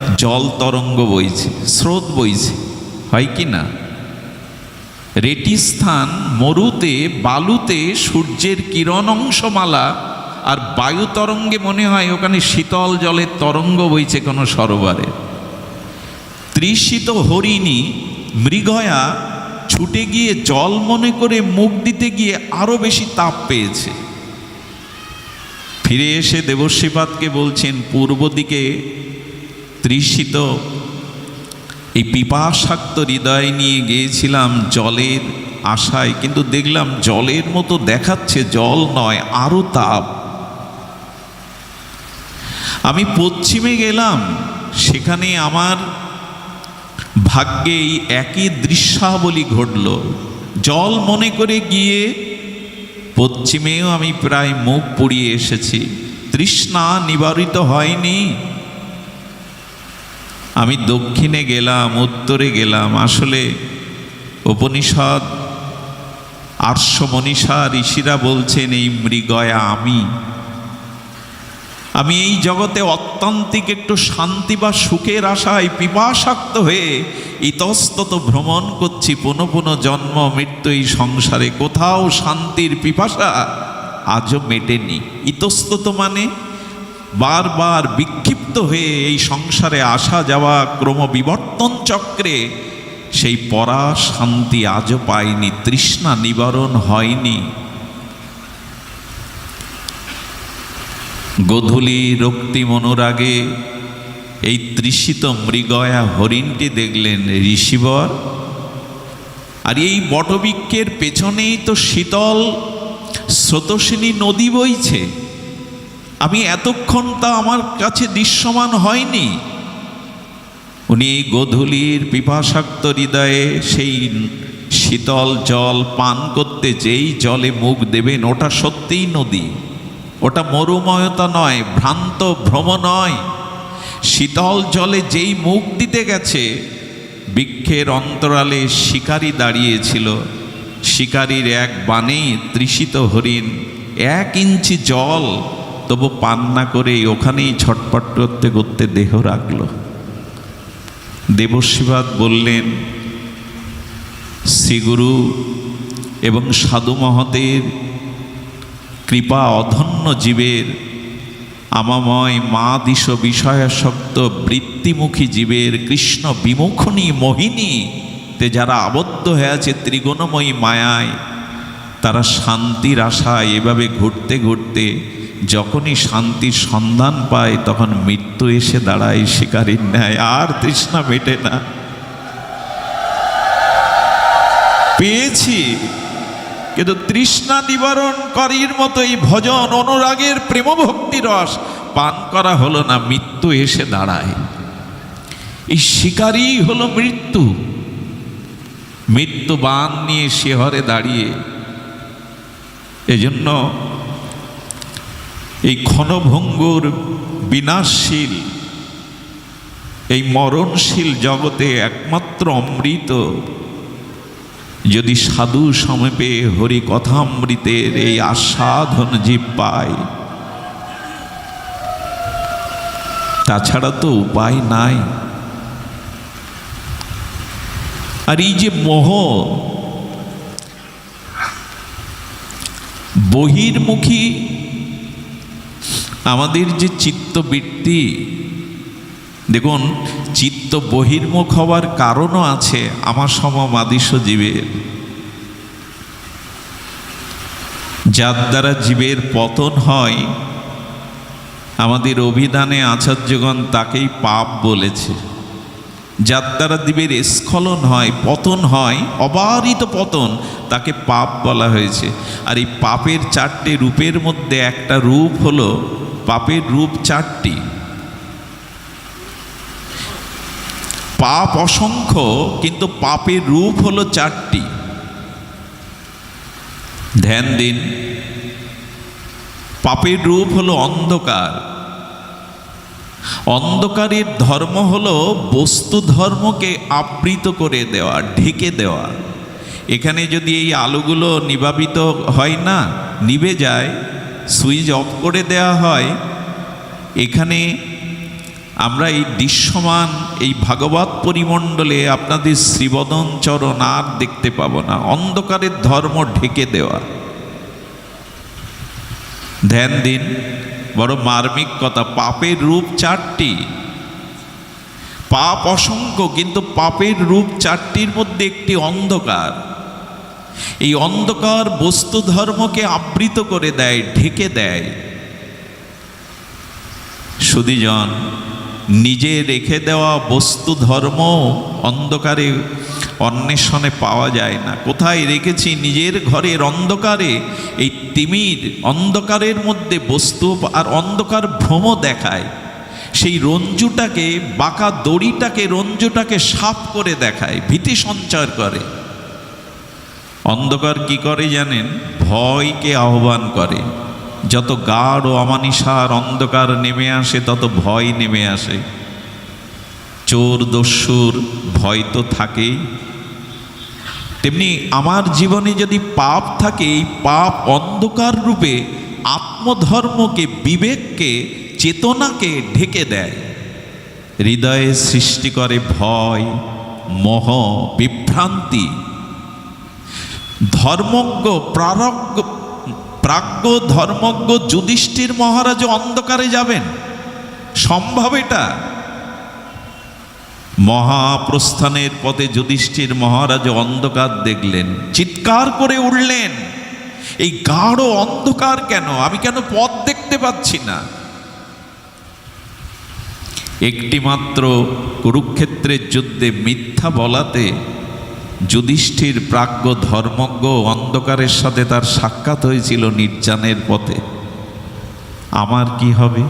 জল তরঙ্গ বইছে, স্রোত বইছে, হয় কি না? রেটিস্থান মরুতে বালুতে সূর্যের কিরণ অংশমালা, আর বায়ু তরঙ্গে মনে হয় ওখানে শীতল জলের তরঙ্গ বইছে কোনো সরোবরে। তৃষিত হরিণী মৃগয়া ছুটে গিয়ে জল মনে করে মুখ দিতে গিয়ে আরো বেশি তাপ পেয়েছে। ফিরে এসে দেবশ্রীপাদকে বলছেন, পূর্ব দিকে তৃষিত এই পিপাসাক্ত হৃদয় নিয়ে গিয়েছিলাম জলের আশায়, কিন্তু দেখলাম জলের মতো দেখাচ্ছে, জল নয়, আরো তাপ। আমি পশ্চিমে গেলাম, সেখানে আমার ভাগ্যে এই একই দৃশ্যাবলী ঘটল। জল মনে করে গিয়ে পশ্চিমেও আমি প্রায় মুখ পুড়িয়ে এসেছি, তৃষ্ণা নিবারিত হয়নি। আমি দক্ষিণে গেলাম, উত্তরে গেলাম। আসলে উপনিষদ আর্য মনীষা ঋষিরা বলছেন, এই মৃগয়া আমি এই জগতে অত্যন্তিক একটু শান্তি বা সুখের আশায় পিপাসাক্ত হয়ে ইতস্তত ভ্রমণ করছি, পুনঃ পুনঃ জন্ম মৃত্যু এই সংসারে। কোথাও শান্তির পিপাসা আজও মেটেনি। ইতস্তত মানে বারবার বিক্ষিপ্ত হয়ে এই সংসারে আসা যাওয়া ক্রমবিবর্তন চক্রে সেই পরা শান্তি আজও পাইনি, তৃষ্ণা নিবারণ হয়নি। গোধূলি রক্তিম অনুরাগে এই তৃষিত মৃগয়া হরিণটি দেখলেন ঋষিবর। আর এই বটবৃক্ষের পেছনেই তো শীতল স্রোতস্বিনী নদী বইছে। আমি এতক্ষণ তা আমার কাছে দৃশ্যমান হয়নি। উনি এই গোধূলির পিপাসাক্ত হৃদয়ে সেই শীতল জল পান করতে যেই জলে মুখ দেবেন, ওটা সত্যিই নদী, ওটা মরুময়তা নয়, ভ্রান্ত ভ্রম নয়। শীতল জলে যেই মুখ দিতে গেছে, বৃক্ষের অন্তরালে শিকারী দাঁড়িয়েছিল। শিকারীর এক বাণে তৃষিত হরিণ 1 ইঞ্চি জল তবু পান না করে ওখানেই ছটপট করতে করতে দেহ রাখল। দেবশ্রীপাদ বললেন, শ্রীগুরু এবং সাধু মহতের কৃপা অধন্য জীবের, আমাময় মাদিশ বিষয়াসক্ত বৃত্তিমুখী জীবের, কৃষ্ণ বিমুখনী মোহিনীতে যারা আবদ্ধ হয়ে আছে ত্রিগুণময়ী মায়ায়, তারা শান্তির আশায় এভাবে ঘুরতে ঘুরতে যখনই শান্তির সন্ধান পায়, তখন মৃত্যু এসে দাঁড়ায় শিকারীর ন্যায়। আর তৃষ্ণা মেটে না। পেয়েছি, কিন্তু তৃষ্ণা নিবারণকারীর মতো এই ভজন অনুরাগের প্রেম ভক্তি রস পান করা হলো না, মৃত্যু এসে দাঁড়ায়। এই শিকারী হলো মৃত্যু। মৃত্যু বাণ নিয়ে শিহরে দাঁড়িয়ে। এজন্য এই ক্ষণভঙ্গুর বিনাশশীল এই মরণশীল জগতে একমাত্র অমৃত যদি সাধু সমীপে হরি কথামৃতের এই আস্বাদন জীব পায়, তাছাড়া তো উপায় নাই। আর এই যে মোহ, বহির্মুখী আমাদের যে চিত্তবৃত্তি, দেখুন চিত্ত বহির্মুখ হওয়ার কারণও আছে আমার সমমাদিশ জীবের। যার দ্বারা জীবের পতন হয়, আমাদের অভিধানে আচার্যগণ তাকেই পাপ বলেছে। যার দ্বারা জীবের স্খলন হয়, পতন হয়, অবারিত পতন, তাকে পাপ বলা হয়েছে। আর এই পাপের 4টে রূপের মধ্যে একটা রূপ হলো, পাপের রূপ 4টি। পাপ অসংখ্য, কিন্তু পাপের রূপ হলো 4টি। ধ্যান দিন। পাপের রূপ হলো অন্ধকার। অন্ধকারের ধর্ম হলো বস্তু ধর্মকে আবৃত করে দেওয়া, ঢেকে দেওয়া। এখানে যদি এই আলোগুলো নিবাপিত হয় না, নিভে যায়, সুইচ অফ করে দেওয়া হয়, এখানে আমরা এই দৃশ্যমান এই ভাগবত পরিমণ্ডলে আপনাদের শ্রীবদন চরণ আর দেখতে পাবো না। অন্ধকারের ধর্ম ঢেকে দেওয়া। ধ্যান দিন, বড় মার্মিক কথা। পাপের রূপ চারটি, পাপ অসংখ্য, কিন্তু পাপের রূপ চারটির মধ্যে একটি অন্ধকার। এই অন্ধকার বস্তু ধর্মকে আবৃত করে দেয়, ঢেকে দেয়। সুধীজন, নিজে রেখে দেওয়া বস্তু ধর্ম অন্ধকারে অন্বেষণে পাওয়া যায় না। কোথায় রেখেছি? নিজের ঘরের অন্ধকারে। এই তিমির অন্ধকারের মধ্যে বস্তু আর অন্ধকার ভ্রম দেখায়। সেই রঞ্জুটাকে, বাঁকা দড়িটাকে, রঞ্জুটাকে সাফ করে দেখায়, ভীতি সঞ্চার করে। অন্ধকার কি করে জানেন? ভয়কে আহ্বান করে। যত গাঢ় অমানিসার অন্ধকার নেমে আসে, তত ভয় নেমে আসে। চোর দস্যুর ভয় তো থাকেই। তেমনি আমার জীবনে যদি পাপ থাকে, এই পাপ অন্ধকার রূপে আত্মধর্মকে, বিবেককে, চেতনাকে ঢেকে দেয়। হৃদয়ে সৃষ্টি করে ভয়, মোহ, বিভ্রান্তি। ধর্মজ্ঞ প্রাজ্ঞ ধর্মজ্ঞ যুধিষ্ঠির মহারাজ অন্ধকারে যাবেন? সম্ভব এটা? মহাপ্রস্থানের পথে যুধিষ্ঠির মহারাজ অন্ধকার দেখলেন, চিৎকার করে উঠলেন, এই গাঢ় অন্ধকার কেন? আমি কেন পথ দেখতে পাচ্ছি না? একটি মাত্র কুরুক্ষেত্রের যুদ্ধে মিথ্যা বলাতে যুধিষ্ঠির প্রাজ্ঞ ধর্মজ্ঞ অন্ধকারের সাথে তার সাক্ষাৎ হয়েছিল নির্জানের পথে। আমার কি হবে?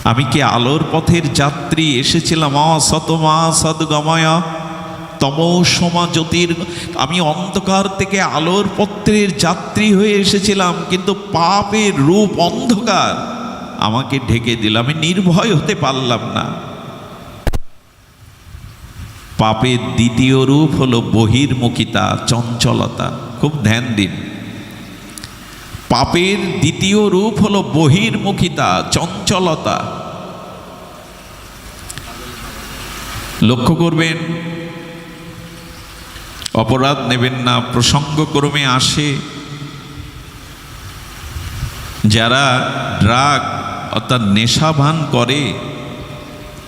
আমি কি আলোর পথের যাত্রী? এসেছিলাম অসতমা সদ্গময় তমসমা জ্যোতির। আমি অন্ধকার থেকে আলোর পথের যাত্রী হয়ে এসেছিলাম, কিন্তু পাপের রূপ অন্ধকার আমাকে ঢেকে দিল। আমি নির্ভয় হতে পারলাম না। পাপের দ্বিতীয় রূপ হলো বহির্মুখিতা, চঞ্চলতা। খুব ধ্যান দিন। পাপের দ্বিতীয় রূপ হলো বহির্মুখিতা, চঞ্চলতা। লক্ষ্য করবেন, অপরাধ নেবেন না, প্রসঙ্গক্রমে আসে। যারা ড্রাগ অর্থাৎ নেশাভান করে,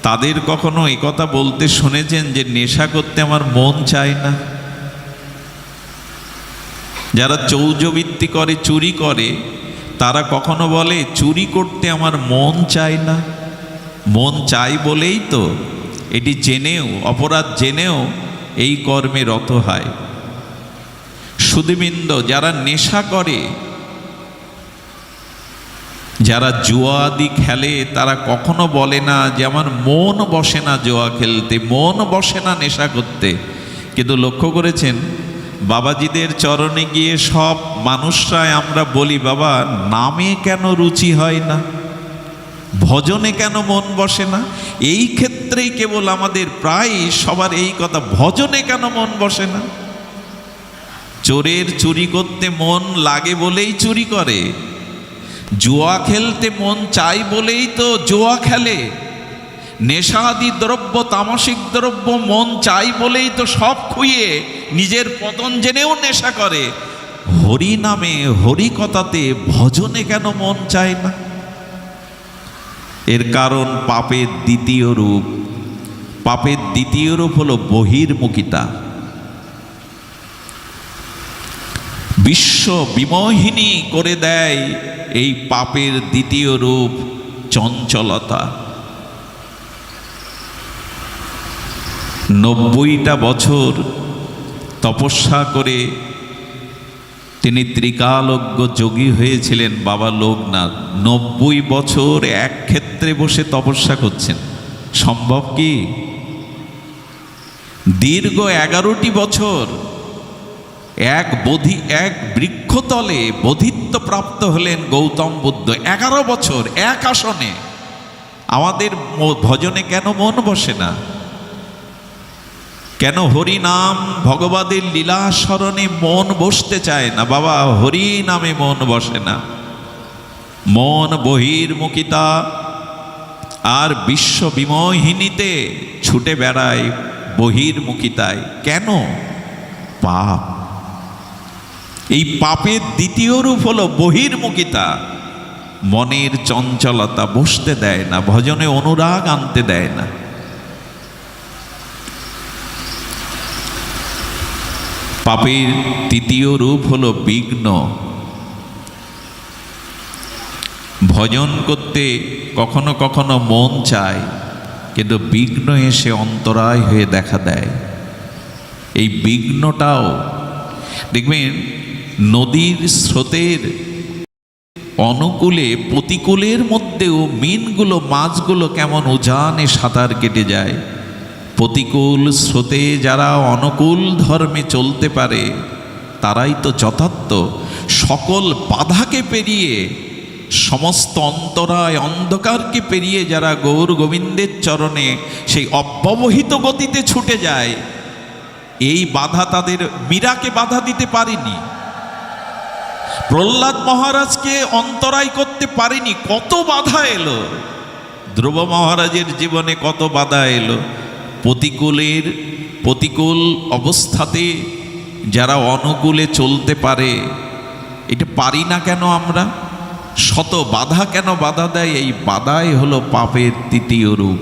তাদের কখনো একথা বলতে শুনেছেন যে নেশা করতে আমার মন চায় না? যারা চৌর্যবৃত্তি করে, চুরি করে, তারা কখনো বলে চুরি করতে আমার মন চায় না? মন চাই বলেই তো এটি জেনেও, অপরাধ জেনেও এই কর্মে রত হয়। সুধীবৃন্দ, যারা নেশা করে, যারা জুয়া আদি খেলে, তারা কখনো বলে না যে আমার মন বসে না জুয়া খেলতে, মন বসে না নেশা করতে। কিন্তু লক্ষ্য করেছেন, বাবাজিদের চরণে গিয়ে সব মানুষরাই আমরা বলি, বাবা নামে কেন রুচি হয় না, ভজনে কেন মন বসে না? এই ক্ষেত্রেই কেবল আমাদের প্রায় সবার এই কথা, ভজনে কেন মন বসে না? চোরের চুরি করতে মন লাগে বলেই চুরি করে, জুয়া খেলতে মন চাই বলেই তো জুয়া খেলে, নেশাদি দ্রব্য, তামসিক দ্রব্য মন চাই বলেই তো সব খুইয়ে নিজের পতন জেনেও নেশা করে। হরি নামে, হরি কথাতে, ভজনে কেন মন চায় না? এর কারণ পাপের দ্বিতীয় রূপ। পাপের দ্বিতীয় রূপ হলো বহির্মুখিতা। বিশ্ব বিমোহিনী করে দেয় এই পাপের দ্বিতীয় রূপ, চঞ্চলতা। 90টা বছর তপস্যা করে তিনি ত্রিকালজ্ঞ যোগী হয়েছিলেন বাবা লোকনাথ। 90 বছর এক ক্ষেত্রে বসে তপস্যা করছেন, সম্ভব কি? দীর্ঘ 11টি বছর এক বৃক্ষতলে বোধিত্ব প্রাপ্ত হলেন গৌতম বুদ্ধ। 11 বছর এক আসনে। আমাদের ভজনে কেন মন বসে না? কেন হরি নাম ভগবাদের লীলা স্মরণে মন বসতে চায় না? বাবা হরি নামে মন বসে না। মন বহির্মুখিতা আর বিশ্ব বিমোহিনীতে ছুটে বেড়ায় বহির্মুখিতায়। কেন? পাপ। এই পাপের দ্বিতীয় রূপ হলো বহির্মুখিতা। মনের চঞ্চলতা, বসতে দেয় না, ভজনে অনুরাগ আনতে দেয় না। পাপের তৃতীয় রূপ হলো বিঘ্ন। ভজন করতে কখনো কখনো মন চায়, কিন্তু বিঘ্ন এসে অন্তরায় হয়ে দেখা দেয়। এই বিঘ্নটাও দেখবেন নদীর স্রোতের অনুকূলে প্রতিকূলের মধ্যেও মিনগুলো, মাছগুলো কেমন উজানে সাঁতার কেটে যায়। প্রতিকূল স্রোতে যারা অনুকূল ধর্মে চলতে পারে তারাই তো যথার্থ সকল বাধাকে পেরিয়ে, সমস্ত অন্তরায় অন্ধকারকে পেরিয়ে যারা গৌর গোবিন্দের চরণে সেই অব্যবহিত গতিতে ছুটে যায়। এই বাধা তাদের মীরাকে বাধা দিতে পারেনি, প্রহ্লাদ মহারাজকে অন্তরায় করতে পারেনি। কত বাধা এলো ধ্রুব মহারাজের জীবনে, কত বাধা এলো। প্রতিকূল অবস্থাতে যারা অনুকূলে চলতে পারে, এটা পারি না কেন আমরা? শত বাধা কেন বাধা দেয়? এই বাধাই হলো পাপের তৃতীয় রূপ,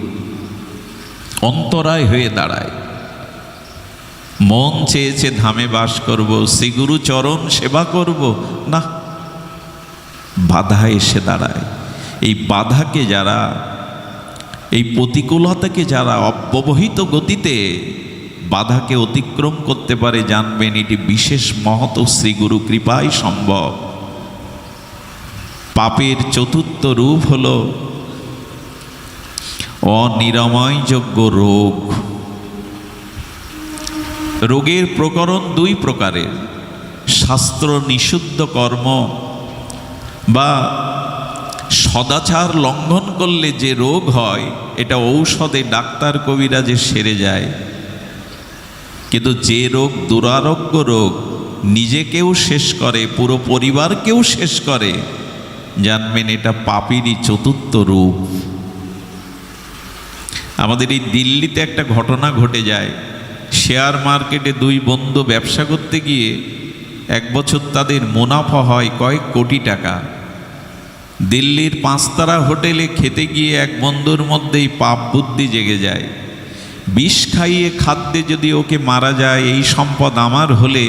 অন্তরায় হয়ে দাঁড়ায়। মন চেয়েছে ধামে বাস করব, শ্রীগুরু চরণ সেবা করব, না, বাধা এসে দাঁড়ায়। এই বাধাকে যারা, এই প্রতিকূলতাকে যারা অব্যবহিত গতিতে বাধাকে অতিক্রম করতে পারে, জানবেন এটি বিশেষ মহৎ শ্রীগুরু কৃপায় সম্ভব। পাপের চতুর্থ রূপ হল অনিরাময়যোগ্য রোগ। রোগের প্রকরণ দুই প্রকারের। শাস্ত্র নিষিদ্ধ কর্ম বা সদাচার লঙ্ঘন করলে যে রোগ হয়, এটা ঔষধে ডাক্তার কবিরাজে সেরে যায়। কিন্তু যে রোগ দুরারোগ্য রোগ, নিজেকেও শেষ করে, পুরো পরিবারকেও শেষ করে, জানবেন এটা পাপেরই চতুর্থ রূপ। আমাদের এই দিল্লিতে একটা ঘটনা ঘটে যায়। শেয়ার মার্কেটে দুই বন্ধু ব্যবসা করতে গিয়ে এক বছর তাদের মুনাফা হয় কয়েক কোটি টাকা। দিল্লির 5 তারা হোটেলে খেতে গিয়ে এক বন্ধুর মধ্যেই পাপ বুদ্ধি জেগে যায়। বিষ খাইয়ে খাদ্যে যদি ওকে মারা যায়, এই সম্পদ আমার হলে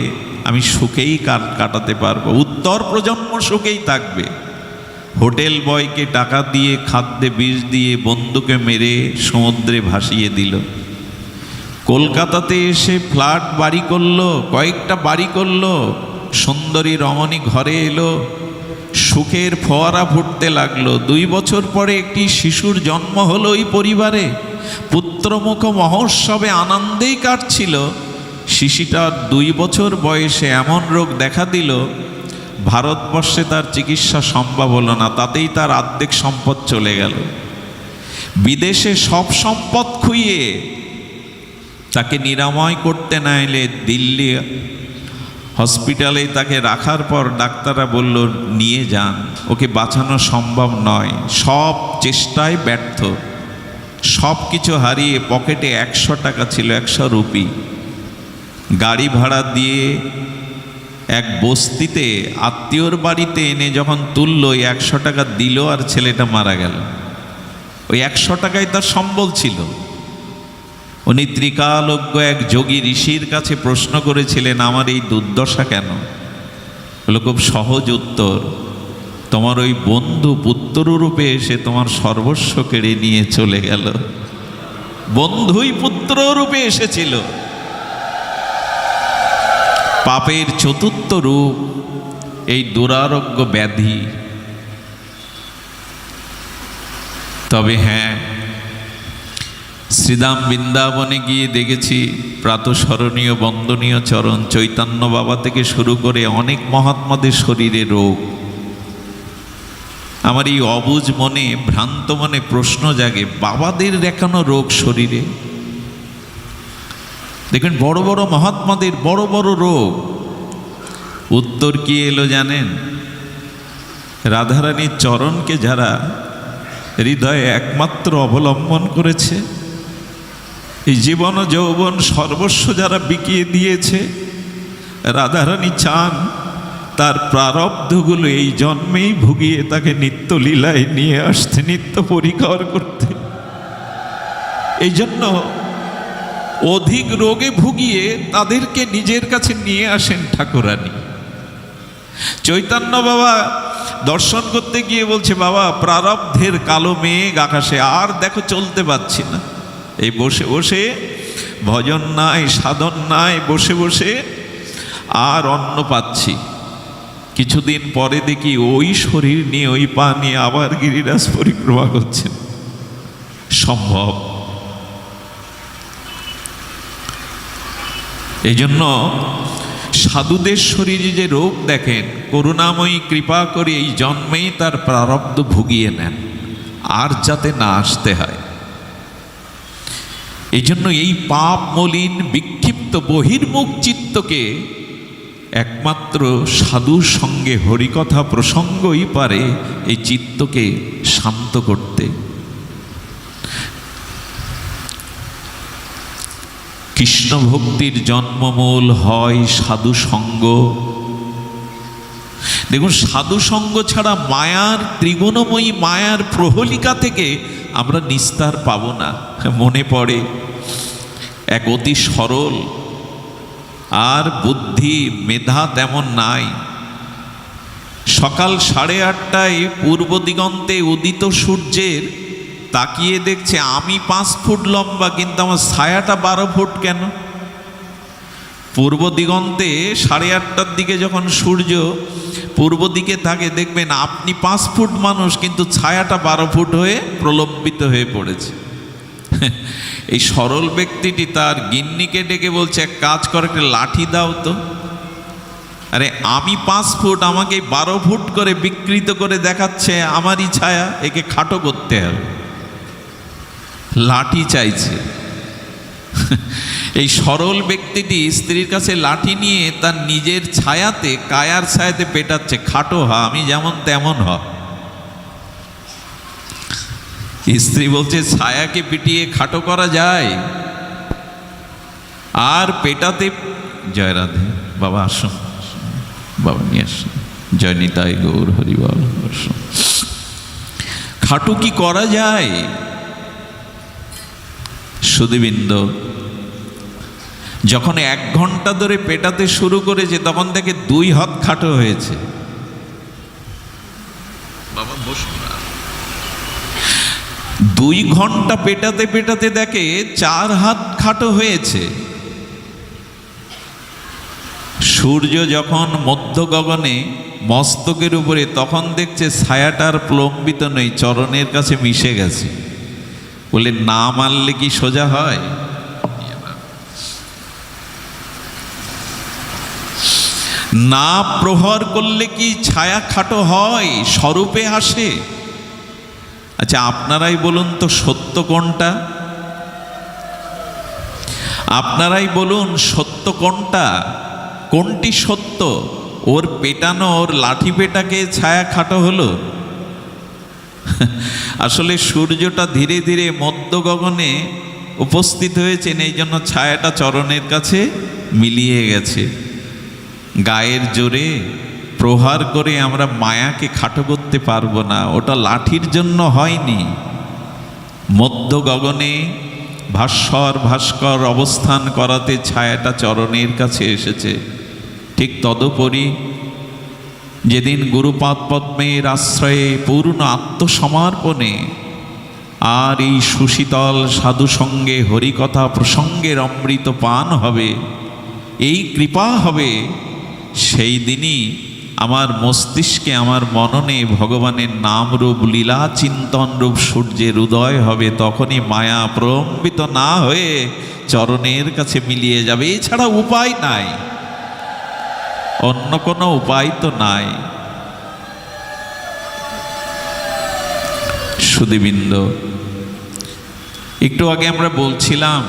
আমি সুখেই কাটাতে পারবো, উত্তর প্রজন্ম সুখেই থাকবে। হোটেল বয়কে টাকা দিয়ে খাদ্যে বিষ দিয়ে বন্ধুকে মেরে সমুদ্রে ভাসিয়ে দিল। কলকাতাতে এসে ফ্ল্যাট বাড়ি করলো, কয়েকটা বাড়ি করলো, সুন্দরী রমণী ঘরে এলো, সুখের ফোয়ারা ফুটতে লাগলো। 2 বছর পরে একটি শিশুর জন্ম হলো ওই পরিবারে। পুত্রমুখ মহোৎসবে আনন্দেই কাটছিল। শিশুটার 2 বছর বয়সে এমন রোগ দেখা দিল, ভারতবর্ষে তার চিকিৎসা সম্ভব হলো না, তাতেই তার অর্ধেক সম্পদ চলে গেল। বিদেশে সব সম্পদ খুইয়ে তাকে নিরাময় করতে না এলে দিল্লি হসপিটালে তাকে রাখার পর ডাক্তাররা বলল, নিয়ে যান, ওকে বাঁচানো সম্ভব নয়। সব চেষ্টায় ব্যর্থ। সব কিছু হারিয়ে পকেটে 100 টাকা ছিল, 100 রুপি। গাড়ি ভাড়া দিয়ে এক বস্তিতে আত্মীয়র বাড়িতে এনে যখন তুলল, 100 টাকা দিল আর ছেলেটা মারা গেল। ওই 100 টাকায় তার সম্বল ছিল। উনি ত্রিকালজ্ঞ এক যোগী ঋষির কাছে প্রশ্ন করেছিলেন, আমার এই দুর্দশা কেন? বলল, খুব সহজ উত্তর, তোমার ওই বন্ধু পুত্ররূপে এসে তোমার সর্বস্ব কেড়ে নিয়ে চলে গেল। বন্ধুই পুত্ররূপে এসেছিল। পাপের চতুর্থ রূপ এই দুরারোগ্য ব্যাধি। তবে হ্যাঁ, শ্রীধাম বৃন্দাবনে গিয়ে দেখেছি প্রাতঃস্মরণীয় বন্দনীয় চরণ চৈতন্য বাবা থেকে শুরু করে অনেক মহাত্মাদের শরীরে রোগ। আমার এই অবুঝ মনে, ভ্রান্ত মনে প্রশ্ন জাগে, বাবাদের দেখানো রোগ শরীরে। দেখেন বড় বড় মহাত্মাদের বড় বড় রোগ। উত্তর কি এলো জানেন? রাধারানীর চরণকে যারা হৃদয়ে একমাত্র অবলম্বন করেছে। এই জীবন ও যৌবন সর্বস্ব যারা বিকিয়ে দিয়েছে, রাধারানী চান তার প্রারব্ধগুলো এই জন্মেই ভুগিয়ে তাকে নিত্য লীলায় নিয়ে আসতে, নিত্য পরিকর করতে। এই জন্য অধিক রোগে ভুগিয়ে তাদেরকে নিজের কাছে নিয়ে আসেন ঠাকুরানী। চৈতন্য বাবা দর্শন করতে গিয়ে বলছে, বাবা প্রারব্ধের কালো মেঘ আকাশে, আর দেখো চলতে পারছি না, এই বসে বসে ভজন নাই, সাধন নাই, বসে বসে আর অন্ন পাচ্ছি। কিছুদিন পরে দেখি ওই শরীর নিয়ে, ওই পা নিয়ে আবার গিরিরাজ পরিক্রমা করছেন। সম্ভব? এই জন্য সাধুদের শরীরে যে রোগ দেখেন, করুণাময়ী কৃপা করে এই জন্মেই তার প্রারব্ধ ভুগিয়ে নেন, আর যাতে না আসতে হয়। এই জন্য এই পাপ মলিন বিক্ষিপ্ত বহির্মুখ চিত্তকে একমাত্র সাধুর সঙ্গে হরিকথা প্রসঙ্গই পারে এই চিত্তকে শান্ত করতে। কৃষ্ণ ভক্তির জন্মমূল হয় সাধু সঙ্গ। দেখুন, সাধু সঙ্গ ছাড়া মায়ার, ত্রিগুণময়ী মায়ার প্রহলিকা থেকে আমরা নিস্তার পাব না। মনে পড়ে এক অতি সরল, আর বুদ্ধি মেধা তেমন নাই, সকাল 8:30টায় পূর্ব দিগন্তে উদিত সূর্যের তাকিয়ে দেখছে আমি 5 ফুট লম্বা, কিন্তু আমার ছায়াটা 12 ফুট কেন? পূর্ব দিগন্তে 8:30টার দিকে যখন সূর্য পূর্ব দিকে থাকে, দেখবেন আপনি 5 ফুট মানুষ, কিন্তু ছায়াটা 12 ফুট হয়ে প্রলম্বিত হয়ে পড়েছে। এই সরল ব্যক্তিটি তার গিন্নিকে ডেকে বলছে, এক কাজ করে, একটা লাঠি দাও তো। আরে আমি 5 ফুট, আমাকে 12 ফুট করে বিকৃত করে দেখাচ্ছে আমারই ছায়া, একে খাটো করতে হবে। লাঠি চাইছে। এই সরল ব্যক্তিটি স্ত্রীর কাছে লাঠি নিয়ে তার নিজের ছায়াতে, কায়ার ছায়াতে পেটাচ্ছে, খাটো হ, আমি যেমন তেমন হ। স্ত্রী বলছে, ছায়াকে পিটিয়ে খাটো করা যায়? আর পেটাতে, জয় রাধে বাবা, আসুন বাবা, নিয়ে আসুন, জয় নিতাই গৌর হরিবল। খাটো কি করা যায়? সুধীবৃন্দ, যখন 1 ঘন্টা ধরে পেটাতে শুরু করেছে, তখন থেকে 2 হাত খাটো হয়েছে। বাবা বসুন। 2 ঘন্টা পেটাতে পেটাতে দেখে 4 হাত খাটো হয়েছে। সূর্য যখন মধ্য গগনে মস্তকের উপরে, তখন দেখছে ছায়াটার প্রলম্বিত নেই, চরণের কাছে মিশে গেছে। বলে, না মানলে কি সোজা হয়? না প্রহর করলে কি ছায়া খাটো হয়, স্বরূপে আসে? আচ্ছা, আপনারাই বলুন তো, সত্য কোনটা? আপনারাই বলুন, সত্য কোনটা? কোনটি সত্য? ওর পেটানো, ওর লাঠি পেটাকে ছায়া খাটো হলো? আসলে সূর্যটা ধীরে ধীরে মধ্য গগনে উপস্থিত হয়েছেন, এই জন্য ছায়াটা চরণের কাছে মিলিয়ে গেছে। গায়ের জোরে প্রহার করে আমরা মায়াকে খাটো করতে পারবো না, ওটা লাঠির জন্য হয়নি। মধ্য গগনে ভাস্কর অবস্থান করাতে ছায়াটা চরণের কাছে এসেছে। ঠিক তদুপরি যেদিন গুরুপাদ পদ্মের আশ্রয়ে পূর্ণ আত্মসমর্পণে আর এই সুশীতল সাধু সঙ্গে হরিকথা প্রসঙ্গের অমৃত পান হবে, এই কৃপা হবে, সেই দিনই আমার মস্তিষ্কে, আমার মননে ভগবানের নাম রূপ, লীলা চিন্তন রূপ সূর্যের উদয় হবে। তখনই মায়া প্রলম্বিত না হয়ে চরণের কাছে মিলিয়ে যাবে। এছাড়া উপায় নাই, অন্য কোনো উপায় তো নাই। সুধীবৃন্দ, একটু আগে আমরা বলছিলাম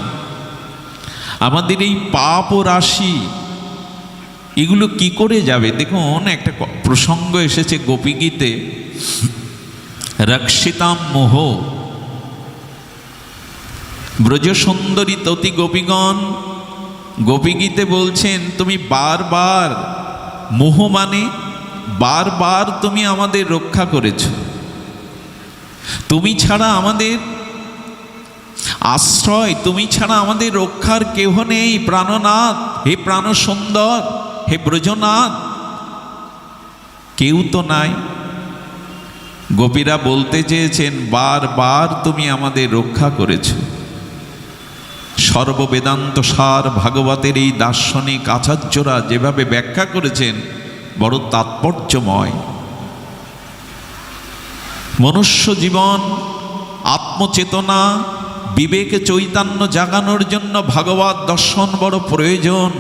আমাদের এই পাপ ও রাশি, এগুলো কি করে যাবে? দেখুন, একটা প্রসঙ্গ এসেছে গোপীগীতে। রক্ষিতাম মোহ। ব্রজসুন্দরী ততি গোপীগণ গোপীগীতে বলছেন, তুমি বারবার, মোহ মানে বারবার তুমি আমাদের রক্ষা করেছ, তুমি ছাড়া আমাদের আশ্রয়, তুমি ছাড়া আমাদের রক্ষার কেহ নেই। প্রাণনাথ, হে প্রাণ সুন্দর, হে ব্রজনাথ, কেউ তো নাই। গোপীরা বলতে চেয়েছেন, বারবার তুমি আমাদের রক্ষা করেছ। সর্ববেদান্ত সার ভাগবতের এই দার্শনিক আচার্যরা যেভাবে ব্যাখ্যা করেছেন বড় তাৎপর্যময়। মনুষ্য জীবন, আত্মচেতনা, বিবেকে চৈতন্য জাগানোর জন্য ভাগবত দর্শন বড় প্রয়োজন।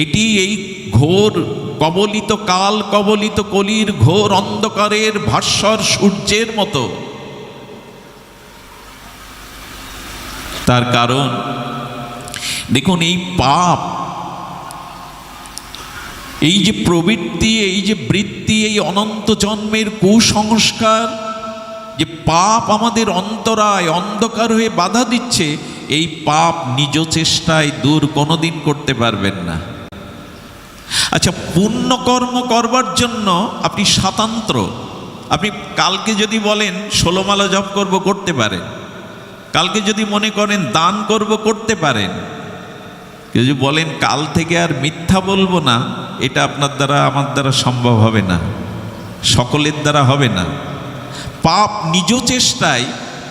এটি এই ঘোর কবলিত কাল কবলিত কলির ঘোর অন্ধকারের ভাস্বর সূর্যের মতো। তার কারণ দেখুন, এই পাপ, এই যে প্রবৃত্তি, এই যে বৃত্তি, এই অনন্ত জন্মের কুসংস্কার, যে পাপ আমাদের অন্তরায় অন্ধকার হয়ে বাধা দিচ্ছে, এই পাপ নিজ চেষ্টায় দূর কোনোদিন করতে পারবেন না। আচ্ছা, পুণ্যকর্ম করবার জন্য আপনি স্বাতন্ত্র। আপনি কালকে যদি বলেন 16 মালা জপ করব, করতে পারেন। কালকে যদি মনে করেন দান করব, করতে পারেন। কেউ যদি বলেন কাল থেকে আর মিথ্যা বলবো না, এটা আপনার দ্বারা আমার দ্বারা সম্ভব হবে না, সকলের দ্বারা হবে না। পাপ নিজ চেষ্টায়,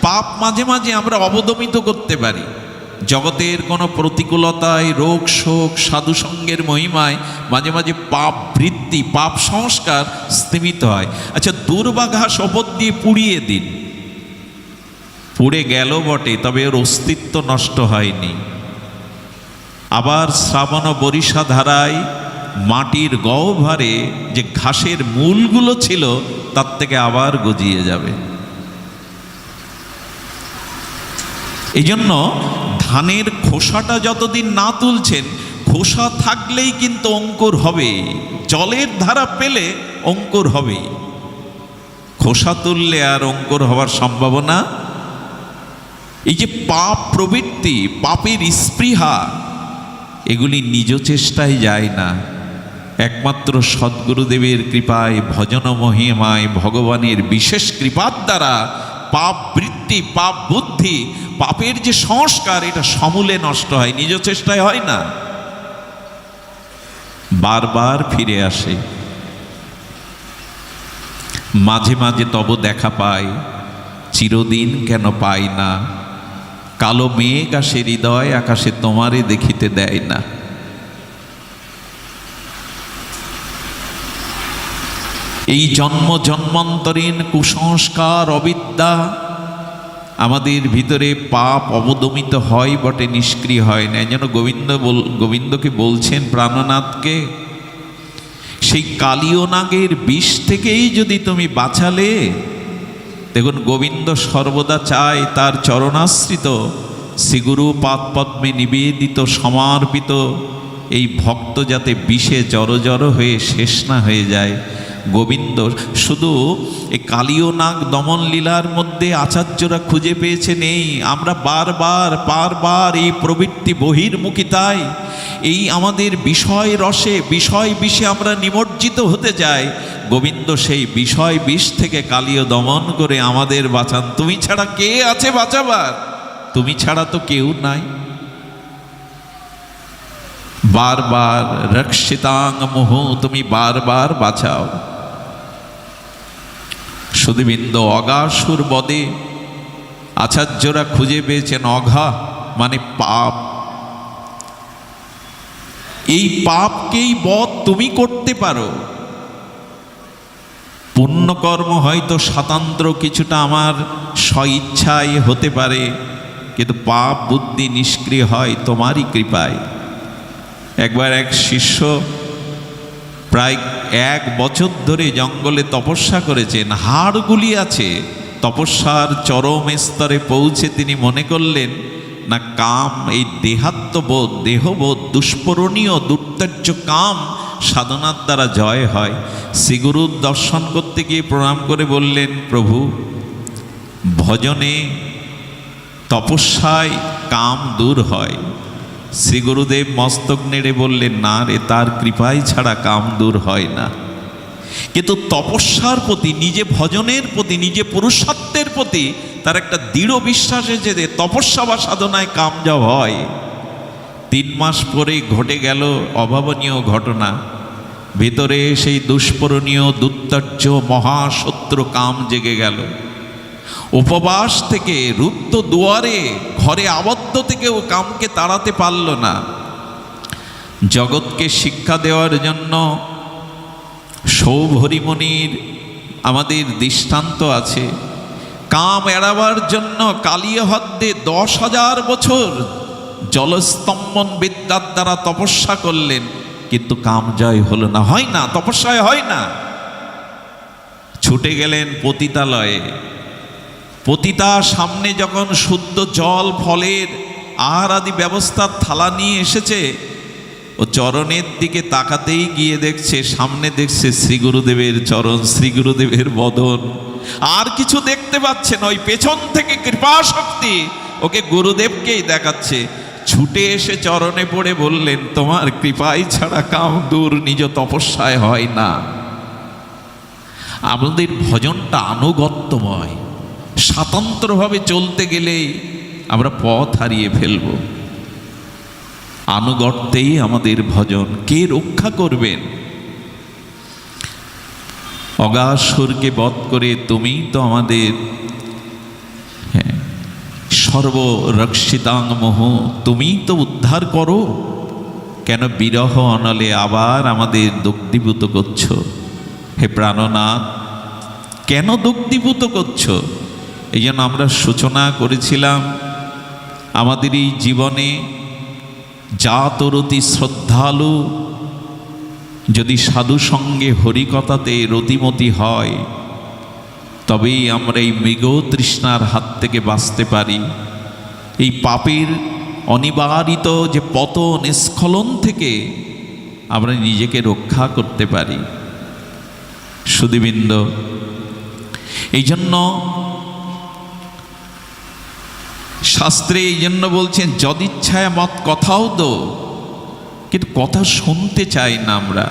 পাপ মাঝে মাঝে আমরা অবদমিত করতে পারি। জগতের কোনো প্রতিকূলতায়, রোগ শোক, সাধুসঙ্গের মহিমায় মাঝে মাঝে পাপ বৃত্তি, পাপ সংস্কার স্তিমিত হয়। আচ্ছা, দুর্বাঘা শপথ দিয়ে পুড়িয়ে দিন, পুড়ে গেল বটে, তবে ওর অস্তিত্ব নষ্ট হয়নি। আবার শ্রাবণ বরিশা ধারায় মাটির গহ্বরে যে ঘাসের মূলগুলো ছিল তার থেকে আবার গজিয়ে যাবে। এই জন্য ধানের খোসাটা যতদিন না তুলছেন, খোসা থাকলেই কিন্তু অঙ্কুর হবে। জলের ধারা পেলে অঙ্কুর হবে, খোসা তুললে আর অঙ্কুর হওয়ার সম্ভাবনা। এই যে পাপ প্রবৃত্তি, পাপের স্পৃহা, এগুলি নিজ চেষ্টায় যায় না, একমাত্র সদ্গুরুদেবের কৃপায়, ভজন মহিমায়, ভগবানের বিশেষ কৃপার দ্বারা পাপ বৃত্তি, পাপ বুদ্ধি, পাপের যে সংস্কার, এটা সমূলে নষ্ট হয়, নিজ চেষ্টায় হয় না, বারবার ফিরে আসে। মাঝে মাঝে তব দেখা পায়, চিরদিন কেন পাই না। কালো মেঘ আসে হৃদয়, আকাশে তোমারে দেখিতে দেয় না। এই জন্ম জন্মান্তরীণ কুসংস্কার, অবিদ্যা আমাদের ভিতরে পাপ অবদমিত হয় বটে, নিষ্ক্রিয় হয় না। যেন গোবিন্দকে বলছেন, প্রাণনাথকে, সেই কালীয় নাগের বিষ থেকেই যদি তুমি বাঁচালে। দেখুন, গোবিন্দ সর্বদা চায় তার চরণাশ্রিত শ্রীগুরু পাদপদ্মে নিবেদিত সমর্পিত এই ভক্ত যাতে বিষে জড় হয়ে শেষ না হয়ে যায়। গোবিন্দ শুধু এই কালীয় নাগ দমন লীলার মধ্যে আচার্যরা খুঁজে পেয়েছেন এই, আমরা বারবার এই প্রবৃত্তি বহির্মুখিতায়, এই আমাদের বিষয় রসে, বিষয় বিষে আমরা নিমজ্জিত হতে যাই। গোবিন্দ সেই বিষয় বিষ থেকে কালীয় দমন করে আমাদের বাঁচান। তুমি ছাড়া কে আছে বাঁচাবার? তুমি ছাড়া তো কেউ নাই। বারবার রক্ষিতাং মোহ, তুমি বারবার বাঁচাও। সুধীবৃন্দ, অগাসুর বদে আচার্যরা খুঁজে পেয়েছেন অঘা মানে পাপ। এই পাপকেই বধ তুমি করতে পারো। পুণ্যকর্ম হয়তো স্বাতন্ত্র কিছুটা আমার স্বইচ্ছায় হতে পারে, কিন্তু পাপ বুদ্ধি নিষ্ক্রিয় হয় তোমারই কৃপায়। একবার এক শিষ্য প্রায় 1 বছর ধরে জঙ্গলে তপস্যা করেছেন, হাড়গুলি আছে। তপস্যার চরম স্তরে পৌঁছে তিনি মনে করলেন, না কাম, এই দেহাত্মবোধ, দেহবোধ, দুষ্পরণীয় দুর্ত্যাজ্য কাম সাধনার দ্বারা জয় হয়। শ্রীগুরুর দর্শন করতে করতে গিয়ে প্রণাম করে বললেন, প্রভু, ভজনে তপস্যায় কাম দূর হয়। শ্রী গুরুদেব মস্তক নেড়ে বললেন, না রে, তার কৃপায় ছাড়া কাম দূর হয় না। কিন্তু তপস্যার প্রতি, নিজে ভজনের প্রতি, নিজে পুরুষার্থের প্রতি তার একটা দৃঢ় বিশ্বাস এসে যে তপস্যা বা সাধনায় কাম যা হয়। 3 মাস পরে ঘটে গেল অভাবনীয় ঘটনা। ভেতরে সেই দুষ্পূরণীয় দুত্তর্য মহাশত্রু কাম জেগে গেল। উপবাস থেকে, রুদ্ধ দুয়ারে, ঘরে আবদ্ধ থেকেও কামকে তাড়াতে পারল না। জগৎকে শিক্ষা দেওয়ার জন্য সৌভরিমণির আমাদের দৃষ্টান্ত আছে। কাম এড়াবার জন্য কালিয়হদ্দে 10,000 বছর জলস্তম্ভন বিদ্যার দ্বারা তপস্যা করলেন, কিন্তু কাম জয় হলো না। হয় না, তপস্যায় হয় না। ছুটে গেলেন পতিতালয়ে। পতিতা সামনে যখন শুদ্ধ জল, ফলের আহার আদি ব্যবস্থার থালা নিয়ে এসেছে, ও চরণের দিকে তাকাতেই গিয়ে দেখছে, সামনে দেখছে শ্রী গুরুদেবের চরণ, শ্রী গুরুদেবের বদন। আর কিছু দেখতে পাচ্ছেন, ওই পেছন থেকে কৃপা শক্তি ওকে গুরুদেবকেই দেখাচ্ছে। ছুটে এসে চরণে পড়ে বললেন, তোমার কৃপাই ছাড়া কাম দূর, নিজ তপস্যায় হয় না। আমাদের ভজনটা আনুগত্যময়। স্বতন্ত্রভাবে চলতে গেলেই আমরা পথ হারিয়ে ফেলব। আনুগত্যেই আমাদের ভজন। কে রক্ষা করবেন? অগাসুরকে বধ করে তুমি তো আমাদের সর্বরক্ষিতাং মোহ, তুমি তো উদ্ধার করো। কেন বিরহ অনলে আবার আমাদের দগ্ধীভূত করছো? হে প্রাণনাথ, কেন দগ্ধীভূত করছো? এই জন্য আমরা সূচনা করেছিলাম, আমাদের এই জীবনে জাতরতি শ্রদ্ধালু যদি সাধু সঙ্গে হরিকথাতে রতিমতি হয়, তবেই আমরা এই মৃগ তৃষ্ণার হাত থেকে বাঁচতে পারি। এই পাপের অনিবারিত যে পতন, স্খলন থেকে আমরা নিজেকে রক্ষা করতে পারি। সুধীবৃন্দ, এই জন্য শাস্ত্রে এই জন্য বলছেন, যদিচ্ছায় মত কথাও দো, কিন্তু কথা শুনতে চাই না আমরা।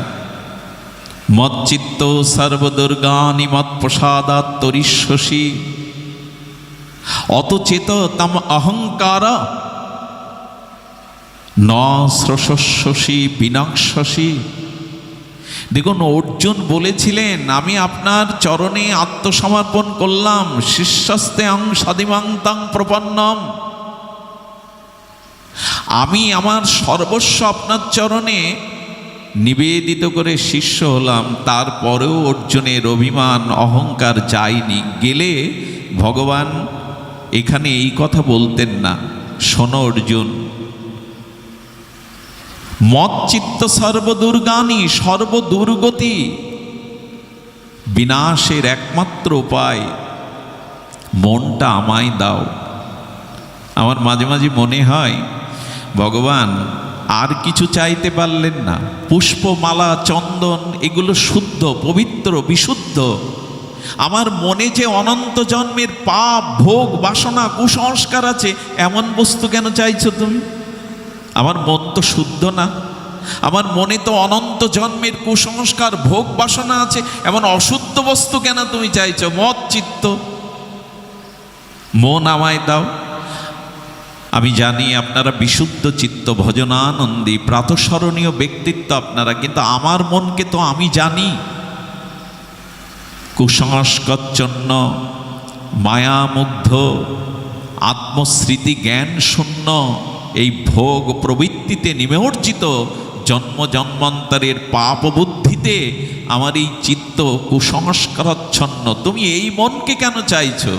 মচ্চিত্ত সর্বদুর্গানি মত প্রসাদাৎ তরিষ্যসি অতচেত তম অহংকার ন স্রশস্যসি বিনাক্ষসি। দেখুন, অর্জুন বলেছিলেন, আমি আপনার চরণে আত্মসমর্পণ করলাম, শিষ্যস্তে অং সাদিমাং তাং প্রপন্নম। আমি আমার সর্বস্ব আপনার চরণে নিবেদিত করে শিষ্য হলাম। তারপরেও অর্জুনের অভিমান, অহংকার যায়নি। গেলে ভগবান এখানে এই কথা বলতেন না, শোনো অর্জুন, মচ্চিত্ত সর্বদুর্গানি, সর্বদুর্গতি বিনাশের একমাত্র উপায় মনটা আমায় দাও। আমার মাঝে মাঝে মনে হয় ভগবান আর কিছু চাইতে পারলেন না। পুষ্পমালা, চন্দন, এগুলো শুদ্ধ, পবিত্র, বিশুদ্ধ। আমার মনে যে অনন্ত জন্মের পাপ, ভোগ, বাসনা, কুসংস্কার আছে, এমন বস্তু কেন চাইছো তুমি? আমার মন তো শুদ্ধ না। আমার মনে তো অনন্ত জন্মের কুসংস্কার, ভোগ, বাসনা আছে, এমন অশুদ্ধ বস্তু কেন তুমি চাইছো? মত চিত্ত, মন আমায় দাও। আমি জানি আপনারা বিশুদ্ধ চিত্ত, ভজনানন্দী, প্রাতঃস্মরণীয় ব্যক্তিত্ব আপনারা, কিন্তু আমার মনকে তো আমি জানি। কুসংস্কারচ্ছন্ন, মায়ামুগ্ধ, আত্মস্মৃতি জ্ঞান শূন্য, এই ভোগ প্রবৃত্তিতে নিমজ্জিত, জন্ম জন্মান্তরের পাপ বুদ্ধিতে আমার এই চিত্ত কুসংস্কারাচ্ছন্ন। তুমি এই মনকে কেন চাইছো?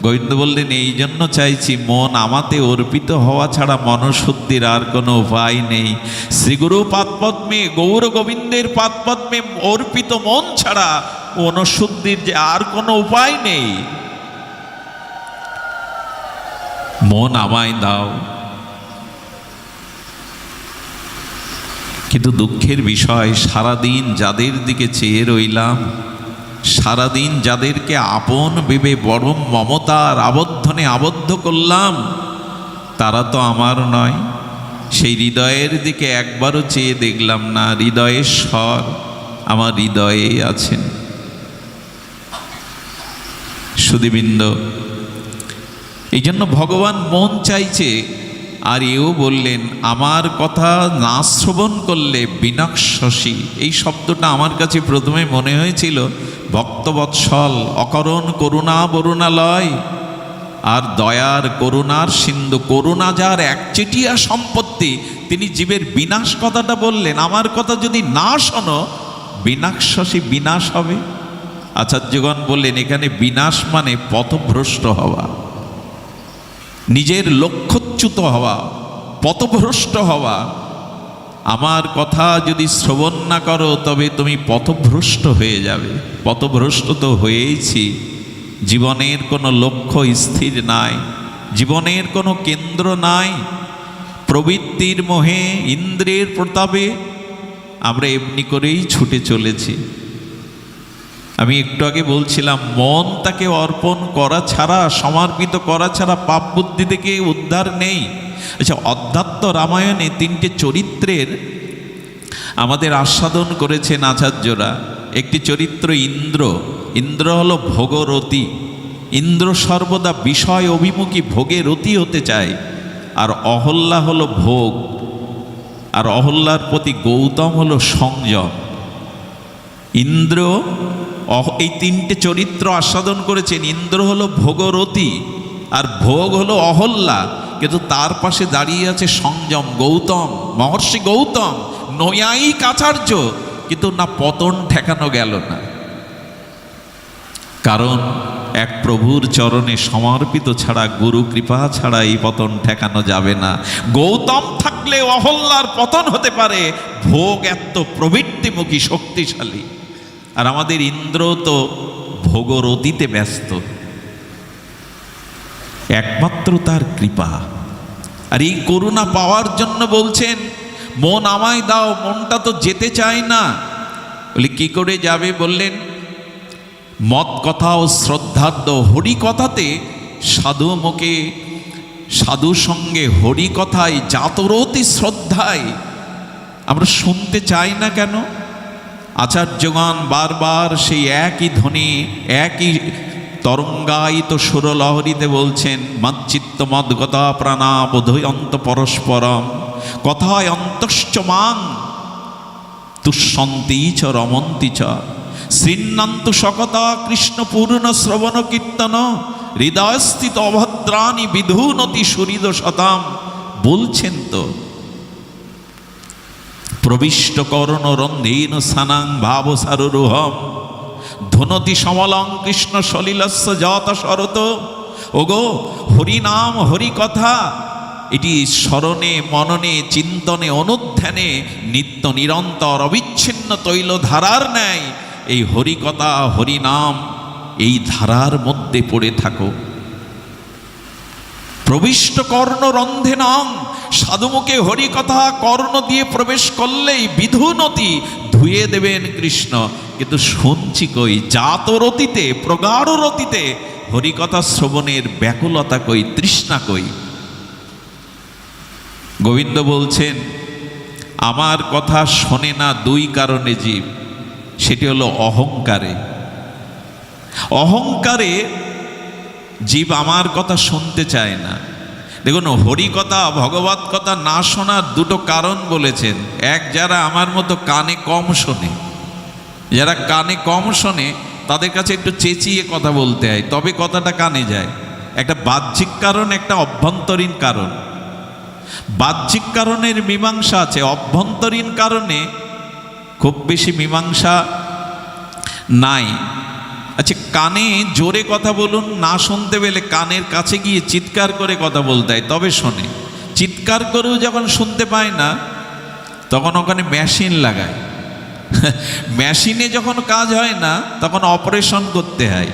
গোবিন্দ বললেন, এই জন্য চাইছি, মন আমাতে অর্পিত হওয়া ছাড়া মনশুদ্ধির আর কোনো উপায় নেই। শ্রীগুরু পাদপদ্মে, গৌর গোবিন্দের পাদপদ্মে অর্পিত মন ছাড়া মনশুদ্ধির যে আর কোনো উপায় নেই। মন আমায় দাও। কিন্তু দুঃখের বিষয়, সারাদিন যাদের দিকে চেয়ে রইলাম সারাদিন যাদেরকে আপন ভেবে বড় মমতার আবদ্ধনে আবদ্ধ করলাম, তারা তো আমার নয়। সেই হৃদয়ের দিকে একবারও চেয়ে দেখলাম না। হৃদয়েশ্বর আমার হৃদয়ে আছেন। সুধীবৃন্দ, এই জন্য ভগবান মন চাইছে। আর এও বললেন, আমার কথা না শ্রবণ করলে বিনাশসী। এই শব্দটা আমার কাছে প্রথমে মনে হয়েছিল ভক্তবৎসল, অকরণ করুণা বরুণালয়, আর দয়ার করুণার সিন্ধু। করুণা যার একচেটিয়া সম্পত্তি, তিনি জীবের বিনাশ কথাটা বললেন। আমার কথা যদি না শোনো, বিনাশসী, বিনাশ হবে। আচার্যগণ বললেন, এখানে বিনাশ মানে পথভ্রষ্ট হওয়া, নিজের লক্ষ্যচ্যুত হওয়া, পথভ্রষ্ট হওয়া। আমার কথা যদি শ্রবণ না করো, তবে তুমি পথভ্রষ্ট হয়ে যাবে। পথভ্রষ্ট তো হয়েইছি। জীবনের কোনো লক্ষ্য স্থির নাই, জীবনের কোনো কেন্দ্র নাই। প্রবৃত্তির মোহে, ইন্দ্রিয়ের প্রতাপে আমরা এমনি করেই ছুটে চলেছি। আমি একটু আগে বলছিলাম, মন তাকে অর্পণ করা ছাড়া, সমর্পিত করা ছাড়া পাপ বুদ্ধি থেকে উদ্ধার নেই। আচ্ছা, অধ্যাত্ম রামায়ণে 3টে চরিত্রের আমাদের আস্বাদন করেছেন আচার্যরা। একটি চরিত্র ইন্দ্র। ইন্দ্র হলো ভোগরতী। ইন্দ্র সর্বদা বিষয় অভিমুখী, ভোগে রতি হতে চায়। আর অহল্যা হলো ভোগ, আর অহল্যার প্রতি গৌতম হলো সংযম। ইন্দ্র এই 3টে চরিত্র আস্বাদন করেছেন। ইন্দ্র হলো ভোগরতী, আর ভোগ হলো অহল্যা, কিন্তু তার পাশে দাঁড়িয়ে আছে সংযম, গৌতম, মহর্ষি গৌতম, নৈয়ায়িক আচার্য। কিন্তু না, পতন ঠেকানো গেল না। কারণ এক প্রভুর চরণে সমর্পিত ছাড়া, গুরু কৃপা ছাড়া এই পতন ঠেকানো যাবে না। গৌতম থাকলে অহল্যার পতন হতে পারে। ভোগ এত প্রবৃত্তিমুখী, শক্তিশালী। আর আমাদের ইন্দ্র তো ভোগরতিতে ব্যস্ত। একমাত্র তার কৃপা। আর এই করুণা পাওয়ার জন্য বলছেন, মন আমায় দাও, মনটা তো যেতে চায় না। বলে কি করে যাবে? বললেন, মত কথা ও শ্রদ্ধার্থ হরি কথাতে, সাধু মুখে, সাধু সঙ্গে হরি কথায়, জাতরতি শ্রদ্ধায়। আমরা শুনতে চাই না কেন? আচার্যগণ বারবার সেই একই ধ্বনি, একই তরঙ্গায়িত সুরলহরীতে বলছেন, মচ্চিত্ত মদ্গতা প্রাণা বোধয়ন্ত পরস্পরম কথায় অন্তশ্চ মাং তুষ্যন্তি চ রমন্তি চ শৃণ্বন্তু সকতা কৃষ্ণ পূর্ণ শ্রবণ কীর্তন হৃদয়স্থিত অভদ্রাণি বিধুনতি সুহৃদ শতাম। বলছেন তো, প্রবিষ্ট করণ রন্ধীন সানাং ভাব সারুরুহম ধনতি সমলং কৃষ্ণ সলিলস্য যত শরত। ওগো, হরিনাম হরি কথা, এটি স্মরণে, মননে, চিন্তনে, অনুধ্যানে নিত্য নিরন্তর অবিচ্ছিন্ন তৈল ধারার ন্যায় এই হরিকথা, হরিনাম, এই ধারার মধ্যে পড়ে থাকো। প্রবিষ্ট কর্ণ রন্ধে নং, সাধুমুখে হরিকথা কর্ণ দিয়ে প্রবেশ করলেই বিধুনতি, ধুয়ে দেবেন কৃষ্ণ। কিন্তু শুনছি কই? জাতরতিতে, প্রগাঢ় রতিতে হরিকথা শ্রবণের ব্যাকুলতা কই, তৃষ্ণা কই? গোবিন্দ বলছেন, আমার কথা শোনে না 2 কারণে জীব। সেটি হলো অহংকারে। অহংকারে জীব আমার কথা শুনতে চায় না। দেখুন, হরিকথা, ভগবত কথা না শোনার 2টো কারণ বলেছেন। এক, যারা আমার মতো কানে কম শোনে। যারা কানে কম শোনে তাদের কাছে একটু চেঁচিয়ে কথা বলতে হয়, তবে কথাটা কানে যায়। একটা বাহ্যিক কারণ, একটা অভ্যন্তরীণ কারণ। বাহ্যিক কারণের মীমাংসা আছে, অভ্যন্তরীণ কারণে খুব বেশি মীমাংসা নাই। আচ্ছা, কানে জোরে কথা বলুন, না শুনতে পেলে কানের কাছে গিয়ে চিৎকার করে কথা বলতে হয়, তবে শোনে। চিৎকার করেও যখন শুনতে পায় না, তখন ওখানে মেশিন লাগায়। মেশিনে যখন কাজ হয় না, তখন অপারেশন করতে হয়,